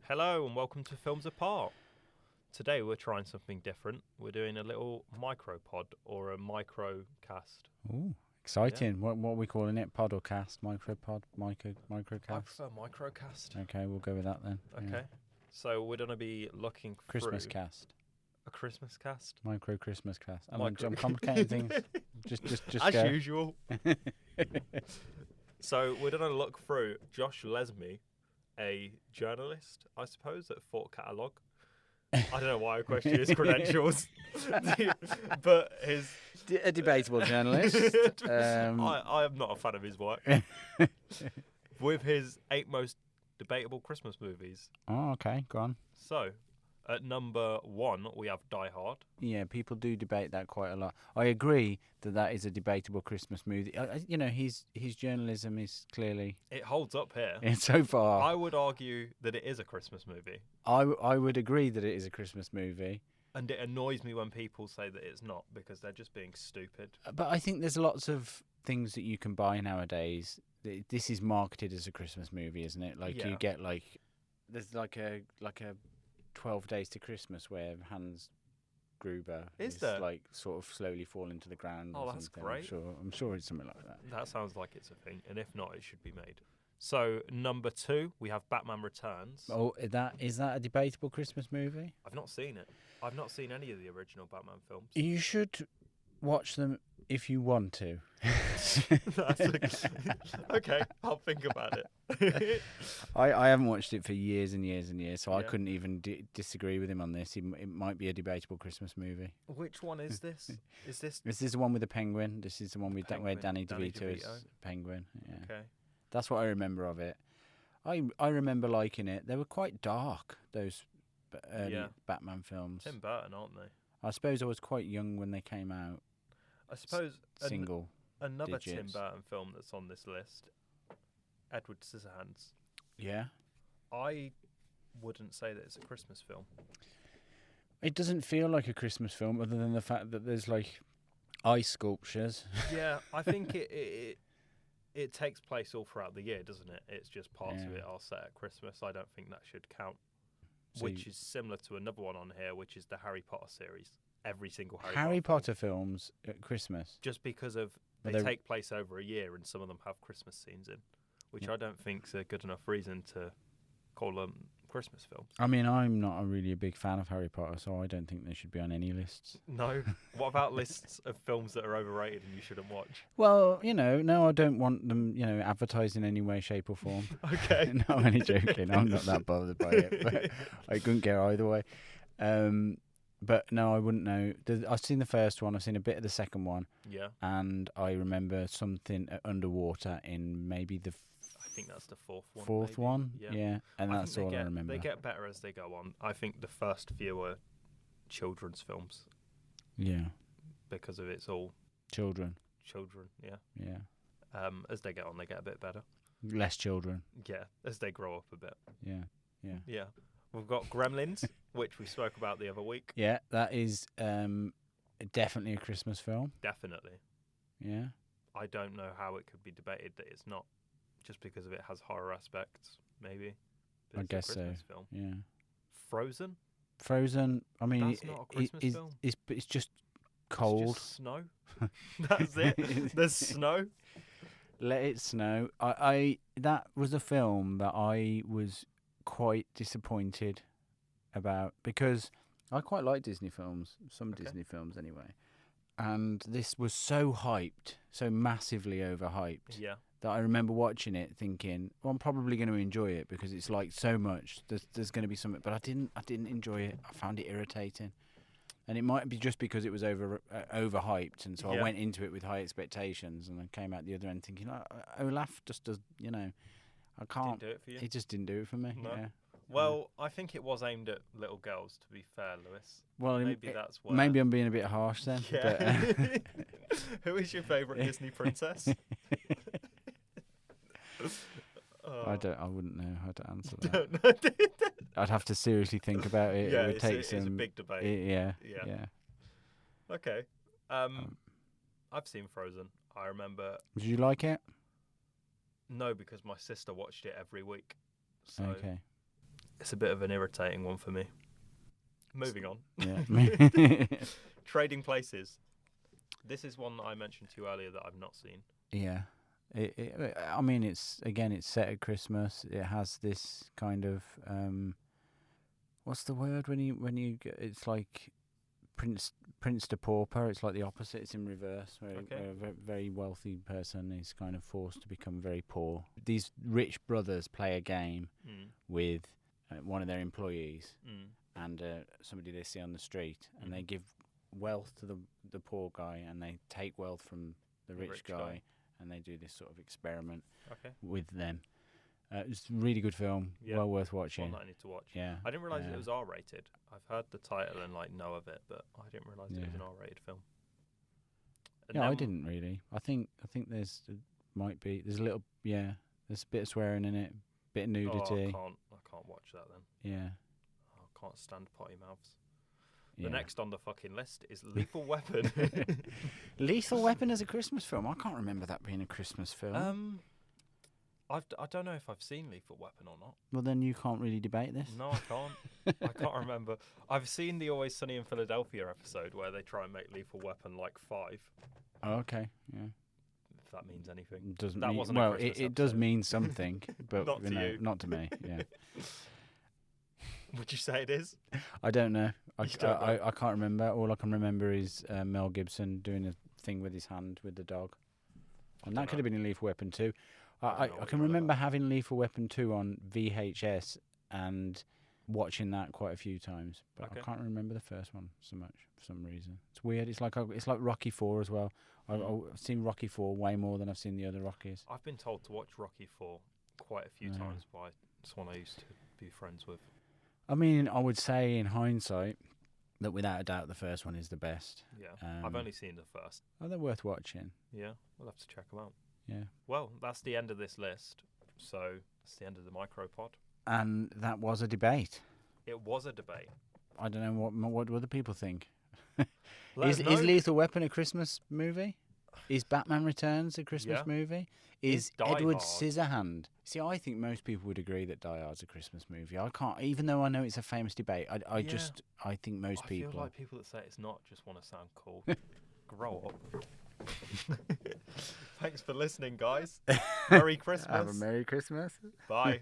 Hello and welcome to Films Apart. Today we're trying something different. We're doing a little micropod or a microcast. Ooh, exciting. Yeah. What are we calling it? Pod or cast? Micropod? Microcast? I prefer microcast. Okay, we'll go with that then. Okay. Yeah. So we're going to be looking Christmas through... cast. A Christmas cast? Micro Christmas cast. I'm complicating things. Just As go. usual. So we're going to look through Josh Lesmy, a journalist, I suppose, at Fort Catalog. I don't know why I question his credentials, but a debatable journalist. I am not a fan of his work. With his 8 most debatable Christmas movies. Oh, okay, go on. So, at number 1, we have Die Hard. Yeah, people do debate that quite a lot. I agree that is a debatable Christmas movie. His journalism is clearly... It holds up here. So far. I would argue that it is a Christmas movie. I would agree that it is a Christmas movie. And it annoys me when people say that it's not, because they're just being stupid. But I think there's lots of things that you can buy nowadays. This is marketed as a Christmas movie, isn't it? You get there's like a 12 Days to Christmas where Hans Gruber is sort of slowly falling to the ground. Oh, that's great. I'm sure it's something like that. That sounds like it's a thing, and if not, it should be made. So, number 2, we have Batman Returns. Oh, is that a debatable Christmas movie? I've not seen it. I've not seen any of the original Batman films. You should watch them if you want to. Okay, I'll think about it. I haven't watched it for years and years and years, so I couldn't even disagree with him on this. It might be a debatable Christmas movie. Which one is this? This is the one with the penguin. This is the one with where Danny DeVito is penguin. Yeah. Okay. That's what I remember of it. I remember liking it. They were quite dark, those early Batman films. Tim Burton, aren't they? I suppose I was quite young when they came out. I suppose another digits. Tim Burton film that's on this list, Edward Scissorhands. Yeah. I wouldn't say that it's a Christmas film. It doesn't feel like a Christmas film, other than the fact that there's ice sculptures. Yeah, I think it takes place all throughout the year, doesn't it? It's just parts of it are set at Christmas. I don't think that should count. Which is similar to another one on here, which is the Harry Potter series. Every single Harry Potter films at Christmas. Just because of they take place over a year, and some of them have Christmas scenes in, which I don't think's a good enough reason to call them Christmas films. I mean, I'm not really a big fan of Harry Potter, so I don't think they should be on any lists. No? What about lists of films that are overrated and you shouldn't watch? Well, no, I don't want them, advertised in any way, shape or form. Okay. No, I'm only joking. I'm not that bothered by it, but I couldn't care either way. But no, I wouldn't know. I've seen the first one. I've seen a bit of the second one. Yeah. And I remember something underwater in maybe I think that's the fourth one. Fourth one? Yeah. And that's all I remember. They get better as they go on. I think the first few are children's films. Yeah. Because of it's all... Children, yeah. Yeah. As they get on, they get a bit better. Less children. Yeah, as they grow up a bit. Yeah. Yeah. We've got Gremlins, which we spoke about the other week. Yeah, that is definitely a Christmas film. Definitely. Yeah. I don't know how it could be debated that it's not, just because of it has horror aspects, maybe. But I guess so. Film. Yeah. Frozen. I mean, that's not a Christmas film. It's just cold. It's just snow. That's it. There's snow. Let it snow. I that was a film that I was quite disappointed about, because I quite like Disney films, Disney films anyway, and this was so hyped, so massively overhyped, that I remember watching it thinking, well, I'm probably going to enjoy it because it's so much. There's going to be something, but I didn't enjoy it. I found it irritating, and it might be just because it was overhyped, and so I went into it with high expectations, and I came out the other end thinking, Olaf just does, I can't. Didn't do it for you? It just didn't do it for me. No. Yeah. Well, I think it was aimed at little girls, to be fair, Lewis. Well, maybe that's why. Maybe I'm being a bit harsh then. Yeah. But, who is your favourite Disney princess? I wouldn't know how to answer that. I'd have to seriously think about it. Yeah, it would take it's a big debate. Yeah. Okay. I've seen Frozen. I remember. Did you like it? No, because my sister watched it every week. So okay. It's a bit of an irritating one for me. Moving on. Yeah. Trading Places. This is one that I mentioned to you earlier that I've not seen. Yeah. I mean, it's set at Christmas. It has this kind of what's the word it's like Prince to pauper. It's like the opposite. It's in reverse, where a very wealthy person is kind of forced to become very poor. These rich brothers play a game with one of their employees and somebody they see on the street, and they give wealth to the poor guy, and they take wealth from the rich guy, and they do this sort of experiment with them. It's a really good film, well worth watching. One that I need to watch. Yeah, I didn't realise it was R-rated. I've heard the title and know of it, but I didn't realise it was an R-rated film. And I didn't really. I think there's a little there's a bit of swearing in it, bit of nudity. I can't watch that then. Yeah, I can't stand potty mouths. Yeah. The next on the fucking list is Lethal Weapon. Lethal Weapon as a Christmas film? I can't remember that being a Christmas film. I don't know if I've seen Lethal Weapon or not. Well, then you can't really debate this. No, I can't. I can't remember. I've seen the Always Sunny in Philadelphia episode where they try and make Lethal Weapon 5. Oh, okay, yeah. If that means anything. It does mean something, but not to you. Not to me. Yeah. Would you say it is? I don't know. I can't remember. All I can remember is Mel Gibson doing a thing with his hand with the dog, and that could have been in Lethal Weapon 2. I can remember having Lethal Weapon 2 on VHS and watching that quite a few times, but I can't remember the first one so much for some reason. It's weird. It's like Rocky 4 as well. I've seen Rocky 4 way more than I've seen the other Rockies. I've been told to watch Rocky 4 quite a few times by someone I used to be friends with. I mean, I would say in hindsight that without a doubt the first one is the best. Yeah, I've only seen the first. Oh, they're worth watching. Yeah, we'll have to check them out. Yeah. Well, that's the end of this list. So that's the end of the Micropod. And that was a debate. It was a debate. I don't know what other people think. Is Lethal Weapon a Christmas movie? Is Batman Returns a Christmas movie? Is Edward Scissorhand? See, I think most people would agree that Die Hard's a Christmas movie. I can't, even though I know it's a famous debate. I think most people. I feel like people that say it's not just want to sound cool. Grow up. Thanks for listening, guys. Merry Christmas. Have a Merry Christmas. Bye.